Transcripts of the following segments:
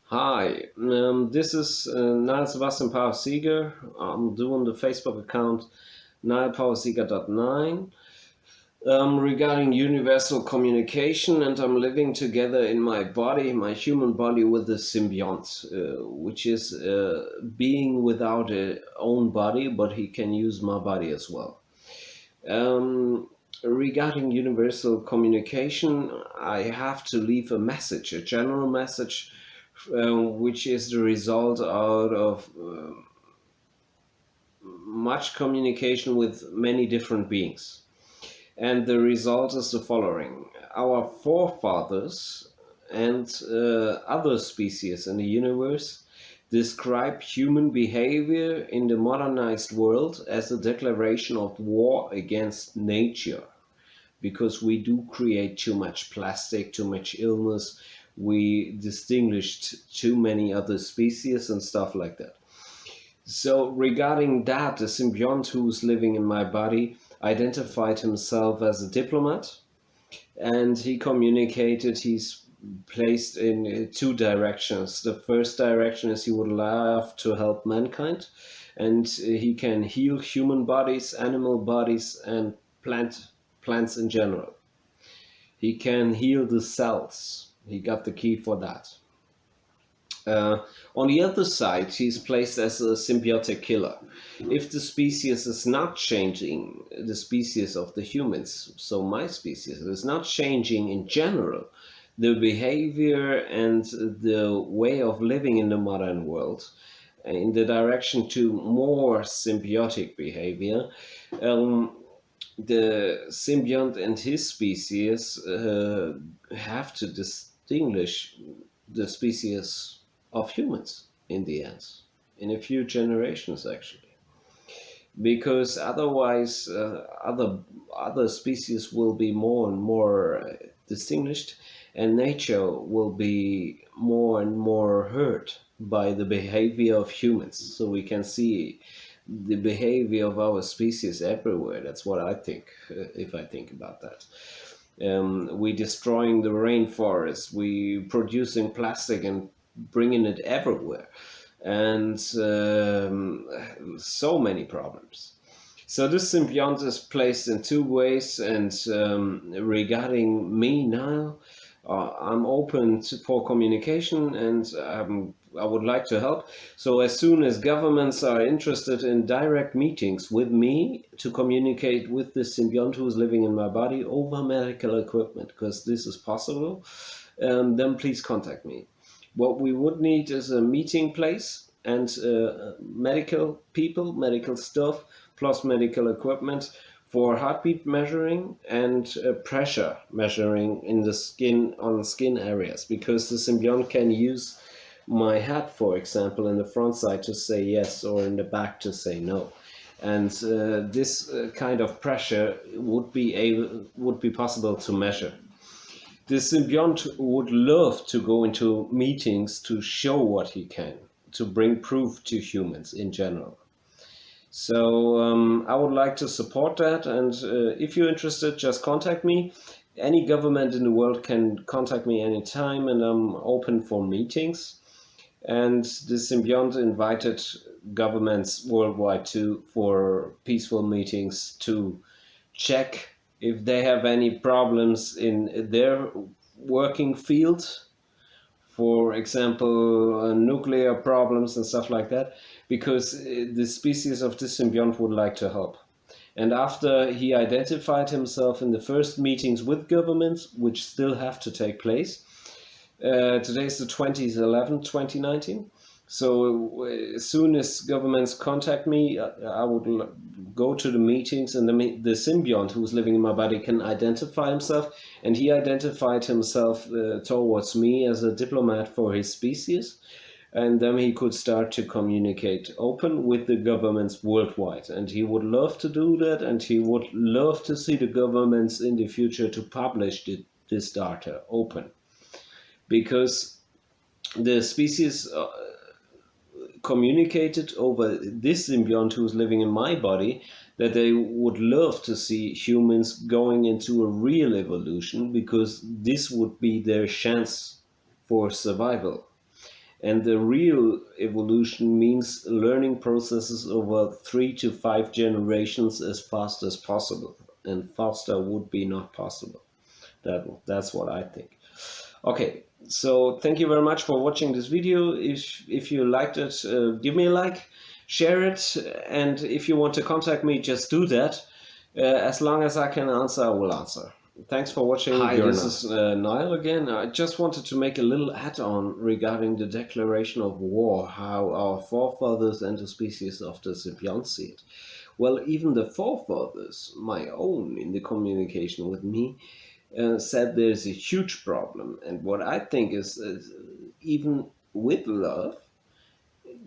Hi, this is Niall Sebastian Power Sieger. I'm doing the Facebook account niallpowersieger.9 regarding universal communication, and I'm living together in my body, my human body, with the symbiont, which is being without a own body, but he can use my body as well. Regarding universal communication, I have to leave a message, a general message, which is the result out of much communication with many different beings. And the result is the following: our forefathers and other species in the universe describe human behavior in the modernized world as a declaration of war against nature, because we do create too much plastic, too much illness. We distinguished too many other species and stuff like that. So, regarding that, the symbiont who's living in my body identified himself as a diplomat, and he communicated he's placed in two directions. The first direction is he would love to help mankind, and he can heal human bodies, animal bodies, and plants in general. He can heal the cells. He got the key for that. Uh, on the other side, he's placed as a symbiotic killer. If the species is not changing, the species of the humans, so my species, is not changing in general, the behavior and the way of living in the modern world in the direction to more symbiotic behavior, um, the symbiont and his species have to distinguish the species of humans in the end, in a few generations actually, because otherwise other species will be more and more distinguished, and nature will be more and more hurt by the behavior of humans. So we can see the behavior of our species everywhere. That's what I think, if I think about that. We destroying the rainforest, we producing plastic and bringing it everywhere, and so many problems. So this symbiont is placed in two ways, and regarding me now, I'm open for communication, and I would like to help. So as soon as governments are interested in direct meetings with me to communicate with the symbiont who is living in my body over medical equipment, because this is possible, then please contact me. What we would need is a meeting place and medical people, medical stuff, plus medical equipment for heartbeat measuring and pressure measuring in the skin, on skin areas, because the symbiont can use my head, for example, in the front side to say yes, or in the back to say no. And this kind of pressure would be possible to measure. The symbiont would love to go into meetings to show what he can, to bring proof to humans in general. So I would like to support that, and if you're interested, just contact me. Any government in the world can contact me anytime, and I'm open for meetings. And the symbiont invited governments worldwide to for peaceful meetings to check if they have any problems in their working field, for example, nuclear problems and stuff like that, because the species of this symbiont would like to help. And after he identified himself in the first meetings with governments, which still have to take place, today is the 20th 11th 2019. So as soon as governments contact me, I would go to the meetings, and the symbiont who's living in my body can identify himself, and he identified himself towards me as a diplomat for his species, and then he could start to communicate open with the governments worldwide, and he would love to do that, and he would love to see the governments in the future to publish this data open, because the species communicated over this symbiont who's living in my body that they would love to see humans going into a real evolution, because this would be their chance for survival. And the real evolution means learning processes over 3 to 5 generations as fast as possible. And faster would be not possible. That's what I think. Okay, so thank you very much for watching this video. If you liked it, give me a like, share it, and if you want to contact me, just do that. As long as I can answer, I will answer. Thanks for watching. Hi, this is Niall again. I just wanted to make a little add-on regarding the declaration of war, how our forefathers and the species of the symbiont see it. Well, even the forefathers, my own, in the communication with me, said there's a huge problem. And what I think is even with love,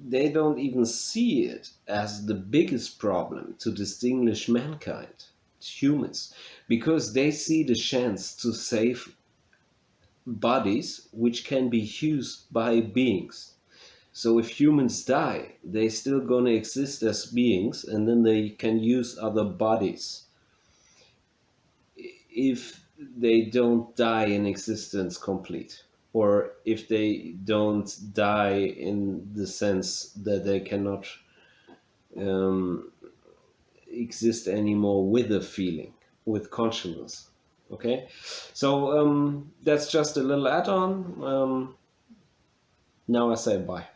they don't even see it as the biggest problem to distinguish mankind, humans, because they see the chance to save bodies which can be used by beings. So if humans die, they still gonna exist as beings, and then they can use other bodies. If they don't die in existence complete, or if they don't die in the sense that they cannot um, exist anymore with a feeling, with consciousness. Okay, so that's just a little add-on. Now I say bye.